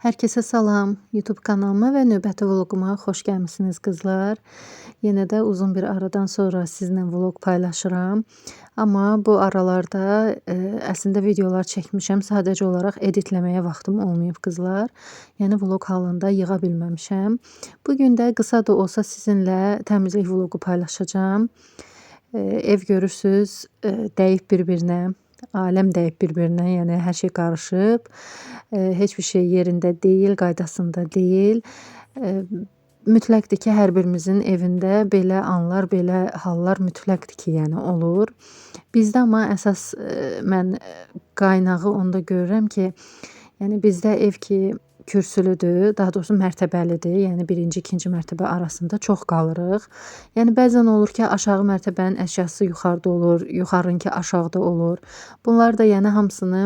Hər kəsə salam, YouTube kanalıma və növbəti vloquma xoş gəlmisiniz qızlar. Yenə də uzun bir aradan sonra sizinlə vloq paylaşıram. Amma bu aralarda əslində videolar çəkmişəm, sadəcə olaraq editləməyə vaxtım olmayıb qızlar. Yəni vloq halında yığa bilməmişəm. Bugün də qısa da olsa sizinlə təmizlik vloqu paylaşacağam. Ev görürsüz, dəyib bir-birinə. Aləm dəyib bir-birinə, yəni hər şey qarışıb. Heç bir şey yerində deyil, qaydasında deyil. Mütləqdir ki, hər birimizin evində belə anlar, belə hallar mütləqdir ki, yəni olur. Bizdə amma əsas mən qaynağı onda görürəm ki, yəni bizdə ev ki kürsülüdür, daha doğrusu mərtəbəlidir. Yəni birinci, ikinci mərtəbə arasında çox qalırıq. Yəni bəzən olur ki, aşağı mərtəbənin əşyası yuxarıda olur, yuxarınki aşağıda olur. Bunlar da yəni hamısını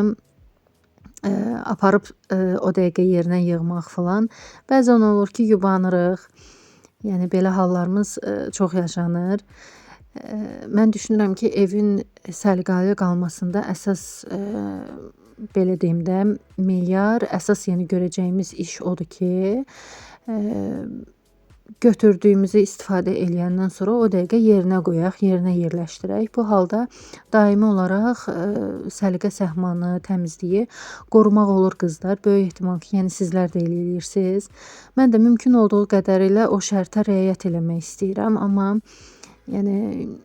aparıb o dəqiqə yerinə yığmaq falan. Bəzən olur ki, yubanırıq. Yəni belə hallarımız çox yaşanır. Mən düşünürəm ki, evin səliqəli qalmasında əsas belə deyim də, meyar, əsas yəni görəcəyimiz iş odur ki, götürdüyümüzü istifadə eləyəndən sonra o dəqiqə yerinə qoyaq, yerinə yerləşdirək. Bu halda daimi olaraq səliqə səhmanı, təmizliyi qorumaq olur qızlar. Böyük ehtimal ki, yəni sizlər də eləyirsiniz. Mən də mümkün olduğu qədərilə o şərtə riayət eləmək istəyirəm, amma yəni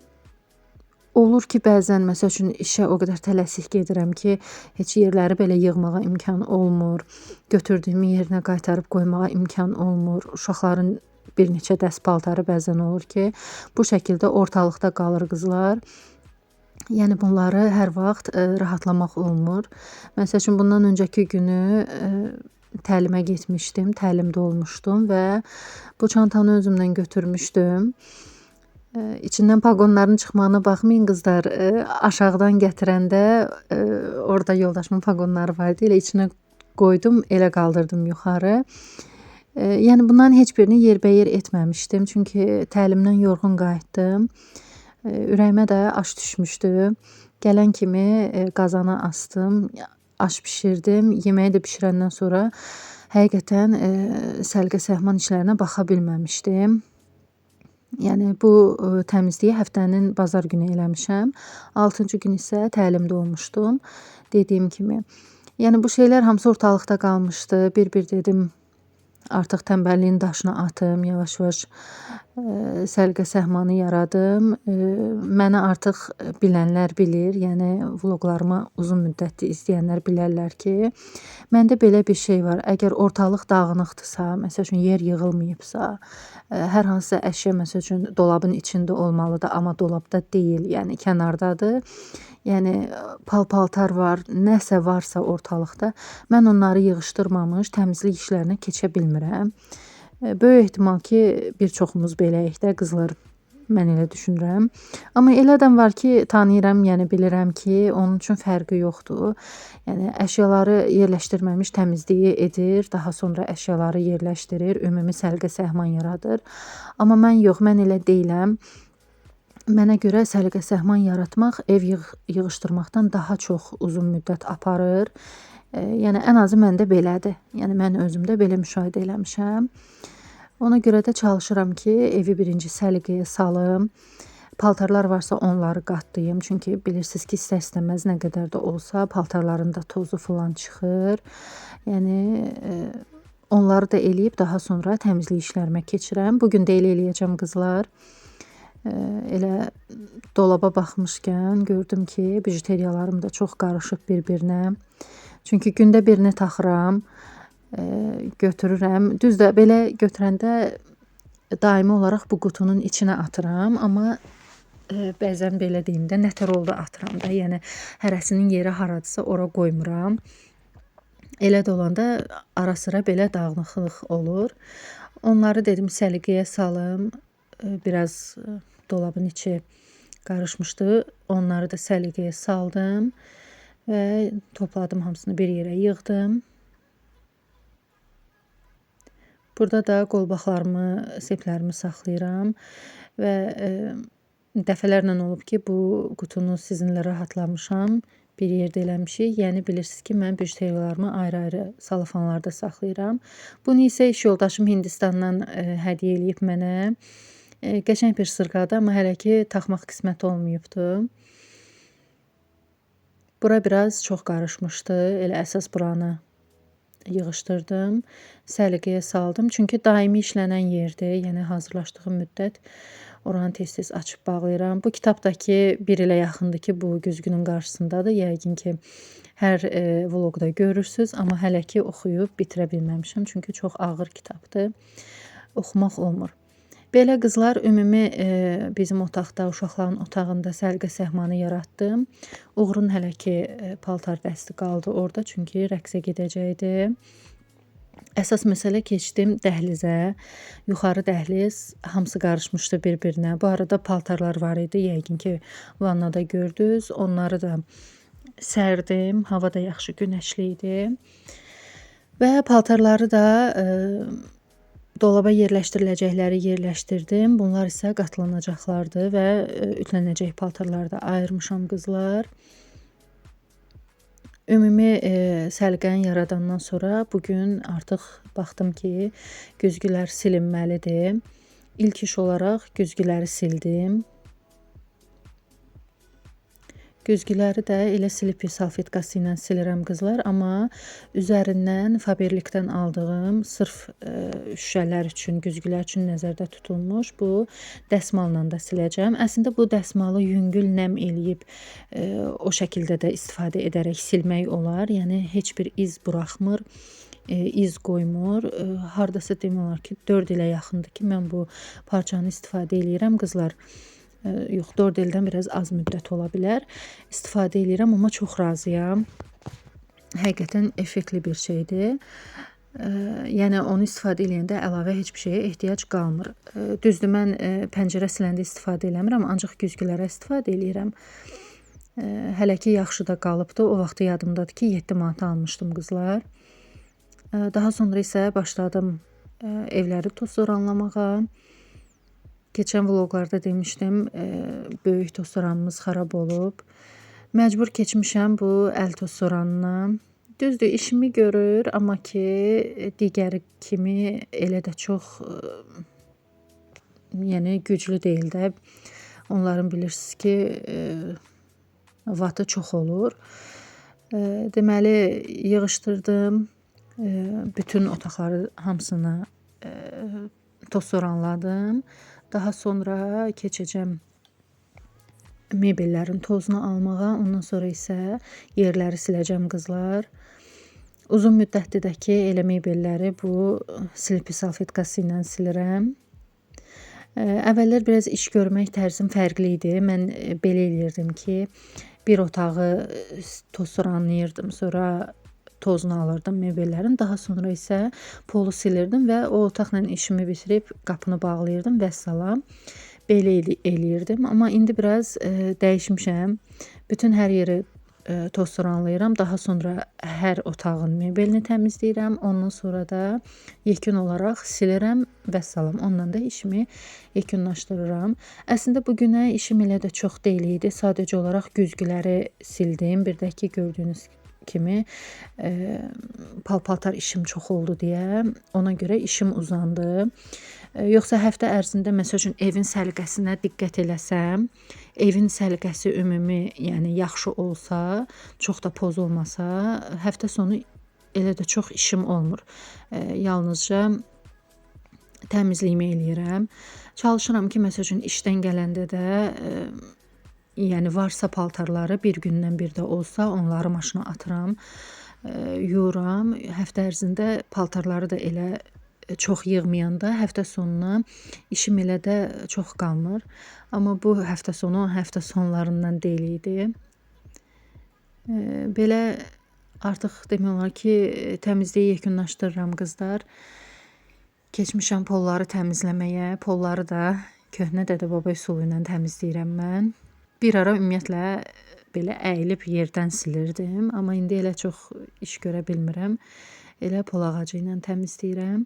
olur ki, bəzən məsəl üçün işə o qədər tələsik gedirəm ki, heç yerləri belə yığmağa imkan olmur. Götürdüyümü yerinə qaytarıb qoymağa imkan olmur. Uşaqların bir neçə dəst paltarı bəzən olur ki, bu şəkildə ortalıqda qalır qızlar. Yəni bunları hər vaxt rahatlamaq olmur. Məsəl üçün bundan öncəki günü təlimə getmişdim, təlimdə olmuşdum və bu çantanı özümlə götürmüşdüm. İçindən paqonların çıxmağına baxmayın qızlar, aşağıdan gətirəndə orada yoldaşımın paqonları vardı, elə içinə qoydum, elə qaldırdım yuxarı. Yəni bunların heç birini yerbəyer etməmişdim, çünki təlimdən yorğun qayıtdım. Ürəyimə də aş düşmüşdü. Gələn kimi qazana astım, aş bişirdim. Yeməyi də bişirəndən sonra həqiqətən səliqə səhman işlərinə baxa bilməmişdim. Yəni bu təmizliyi həftənin bazar günü eləmişəm. 6-cı gün isə təlimdə olmuşdum, dediyim kimi. Yəni bu şeylər hamısı ortalıqda qalmışdı. Bir-bir dedim, artıq tənbəlliyin daşını atım, yavaş-yavaş səliqə səhmanı yaradım. Məni artıq bilənlər bilir, yəni vloqlarımı uzun müddətli izləyənlər bilərlər ki, məndə belə bir şey var. Əgər ortalıq dağınıqdırsa, məsəl üçün yer yığılmayıbsa, hər hansısa əşya məsəl üçün dolabın içində olmalıdır, amma dolabda deyil, yəni kənardadır. Yəni pal-paltar var, nəsə varsa ortalıqda, mən onları yığışdırmamış təmizlik işlərinə keçə bilmirəm. Böyük ehtimal ki, bir çoxumuz beləyik də qızlar, mən elə düşünürəm. Amma elə adam var ki, tanıyıram, yəni bilirəm ki, onun üçün fərqi yoxdur. Yəni əşyaları yerləşdirməmiş təmizliyi edir, daha sonra əşyaları yerləşdirir, ümumi səliqə səhman yaradır. Amma mən yox, mən elə deyiləm. Mənə görə səliqə səhman yaratmaq ev yığışdırmaqdan daha çox uzun müddət aparır. Yəni ən azı məndə belədir. Yəni mən özümdə belə müşahidə eləmişəm. Ona görə də çalışıram ki, evi birinci səliqəyə salım. Paltarlar varsa onları qatlayım. Çünki bilirsiniz ki, istər-istəməz nə qədər də olsa paltarların da tozu falan çıxır. Yəni onları da eləyib daha sonra təmizlik işlərimə keçirəm. Bugün də elə eləyəcəm qızlar. Elə dolaba baxmışkən gördüm ki, bijuteriyalarım da çox qarışıb bir-birinə. Çünki gündə birini taxıram, götürürəm. Düz də belə götürəndə daimi olaraq bu qutunun içinə atıram, amma bəzən belə deyim də nətərolda atıram da. Yəni hərəsinin yeri haradırsa ora qoymuram. Elə də olanda ara sıra belə dağınıqlıq olur. Onları dedim səliqəyə salım. Biraz dolabın içi qarışmışdı. Onları da səliqəyə saldım və topladım, hamısını bir yerə yığdım. Burada da qolbaqlarımı, seplərimi saxlayıram və dəfələrlə olub ki, bu qutunu sizinlə rahatlamışam. bir yerdə eləmişik. Yəni bilirsiniz ki, mən bijuteriyalarımı ayrı-ayrı salafanlarda saxlayıram. Bunu isə iş yoldaşım Hindistandan hədiyyə eləyib mənə. Qəşəng bir sırğadır, amma hələ ki taxmaq qismət olmayıbdı. Bura biraz çox qarışmışdı. Elə əsas buranı yığışdırdım, səliqəyə saldım. Çünki daimi işlənən yerdir. Yəni hazırlaşdığım müddət oranı tez-tez açıb bağlayıram. Bu kitabdakı bir ilə yaxındır ki, bu güzgünün qarşısındadır. Yəqin ki, hər vloqda görürsüz, amma hələ ki oxuyub bitirə bilməmişəm. Çünki çox ağır kitabdır. Oxumaq olmur. Belə qızlar, ümumi bizim otaqda, uşaqların otağında səliqə səhmanı yaratdım. Uğurun hələ ki paltar dəsti qaldı orada, çünki rəqsə gedəcəkdi. Əsas məsələ keçdim dəhlizə. Yuxarı dəhliz hamısı qarışmışdı bir-birinə. Bu arada paltarlar var idi, yəqin ki vannada gördünüz. Onları da sərdim. Hava da yaxşı günəşli idi. Və paltarları da dolaba yerləşdiriləcəkləri yerləşdirdim. Bunlar isə qatlanacaqlardır və ütülənəcək paltarları da ayırmışam qızlar. Ümumi səliqəni yaradandan sonra bugün artıq baxdım ki, güzgülər silinməlidir. İlk iş olaraq güzgüləri sildim. Güzgüləri də elə silip salfetkası ilə silirəm qızlar, amma üzərindən Faberlikdən aldığım sırf şüşələr üçün, güzgülər üçün nəzərdə tutulmuş bu dəsmalla da siləcəm. Əslində bu dəsmalı yüngül nəm eləyib o şəkildə də istifadə edərək silmək olar. Yəni heç bir iz buraxmır, iz qoymur. Hardasa demək olar ki, 4 ilə yaxındır ki, mən bu parçanı istifadə eləyirəm qızlar. Yox, 4 ildən biraz az müddət ola bilər. İstifadə edirəm, amma çox razıyam. Həqiqətən effektli bir şeydir. Yəni onu istifadə edəndə əlavə heç bir şeyə ehtiyac qalmır. Düzdür, mən pəncərə siləndə istifadə eləmirəm, ancaq güzgülərə istifadə edirəm. Hələ ki yaxşı da qalıbdı. O vaxt yadımdadır ki, 7 manata almışdım qızlar. Daha sonra isə başladım evləri tozsoranlamağa. Keçən vloqlarda demişdim, böyük tozsoranımız xarab olub. Məcbur keçmişəm bu əl tozsoranına. Düzdür, işimi görür, amma ki, digəri kimi elə də çox yəni güclü deyil də. Onların bilirsiniz ki, vatı çox olur. Deməli, yığışdırdım. Bütün otaqları hamısını tozsoranladım. Daha sonra keçəcəm mebellərin tozunu almağa. Ondan sonra isə yerləri siləcəm qızlar. Uzun müddətdir də ki, elə mebelləri bu silpi salfetkası ilə silirəm. Əvvəllər biraz iş görmək tərzim fərqli idi. Mən belə eləyirdim ki, bir otağı tozsoranlayırdım, sonra tozunu alırdım mebellərin. Daha sonra isə polu silirdim və o otaqla işimi bitirib qapını bağlayırdım və salam. Belə eləyirdim. Amma indi biraz dəyişmişəm. Bütün hər yeri tozsoranlayıram. Daha sonra hər otağın mebelini təmizləyirəm. Ondan sonra da yekun olaraq silirəm və salam. Ondan da işimi yekunlaşdırıram. Əslində bugünə işim elə də çox deyil idi. Sadəcə olaraq güzgüləri sildim. Bir də ki, gördüyünüz kimi paltar işim çox oldu deyə ona görə işim uzandı. Yoxsa həftə ərzində məsəl üçün evin səliqəsinə diqqət eləsəm, evin səliqəsi ümumi, yəni yaxşı olsa, çox da poz olmasa, həftə sonu elə də çox işim olmur. Yalnızca təmizliyimi eləyirəm. Çalışıram ki, məsəl üçün işdən gələndə də yəni varsa paltarları bir gündən bir də olsa onları maşına atıram, yuyuram. Həftə ərzində paltarları da elə çox yığmayanda həftə sonuna işim elə də çox qalmır. Amma bu həftə sonu həftə sonlarından deyil idi. Belə artıq demək olar ki, təmizliyi yekunlaşdırıram qızlar. Keçmişəm polları təmizləməyə. Polları da köhnə dədə-baba üsulu ilə təmizləyirəm mən. Bir ara ümumiyyətlə belə əyilib yerdən silirdim, amma indi elə çox iş görə bilmirəm. Elə pol ağacı ilə təmizləyirəm.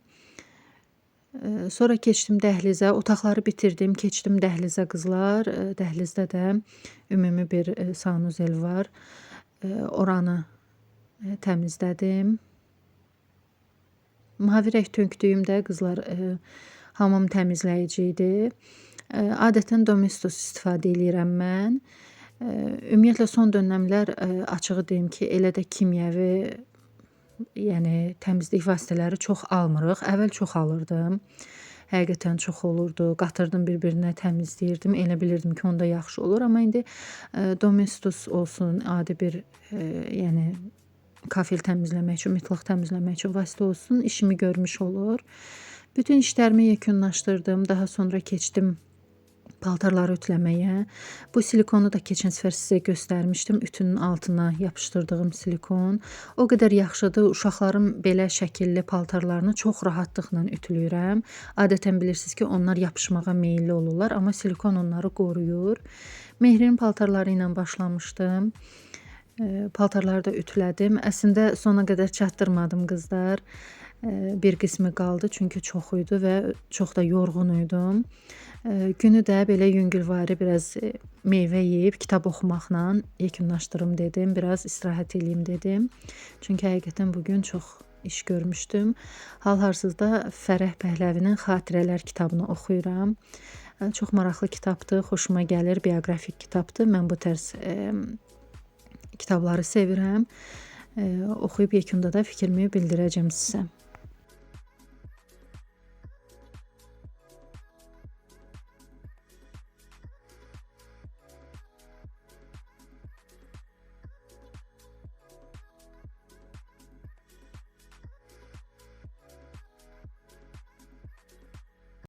Sonra keçdim dəhlizə, otaqları bitirdim, keçdim dəhlizə qızlar. Dəhlizdə də ümumi bir sanuzel var. oranı təmizlədim. Mavi rəng tökdüyüm də qızlar hamam təmizləyici idi. Adətən Domestos istifadə eləyirəm mən. Ümumiyyətlə son dönəmlər açığı deyim ki, elə də kimyəvi, yəni təmizlik vasitələri çox almırıq. Əvvəl çox alırdım. Həqiqətən çox olurdu. Qatırdım bir-birinə, təmizləyirdim. Elə bilirdim ki, onda yaxşı olur. Amma indi Domestos olsun, adi bir yəni kafel təmizləmək üçün, mütləq təmizləmək üçün vasitə olsun, işimi görmüş olur. Bütün işlərimi yekunlaşdırdım. Daha sonra keçdim paltarları ütüləməyə. Bu silikonu da keçən səfər sizə göstərmişdim. Ütünün altına yapışdırdığım silikon. O qədər yaxşıdır. Uşaqlarım belə şəkilli paltarlarını çox rahatlıqla ütüləyirəm. Adətən bilirsiniz ki, onlar yapışmağa meyilli olurlar, amma silikon onları qoruyur. Mehrin paltarları ilə başlamışdım. Paltarları da ütülədim. Əslində sona qədər çatdırmadım qızlar. Bir qismi qaldı çünki çox idi və çox da yorğun idim. Günü də belə yüngülvari biraz meyvə yeyib kitab oxumaqla yekunlaşdırım dedim. Biraz istirahət eləyim dedim. Çünki həqiqətən bugün çox iş görmüşdüm. Hal-hazırda Fərəh Pəhləvinin Xatirələr kitabını oxuyuram. Çox maraqlı kitabdır, xoşuma gəlir, bioqrafik kitabdır. Mən bu tərz kitabları sevirəm. Oxuyub yekunda da fikrimi bildirəcəm sizə.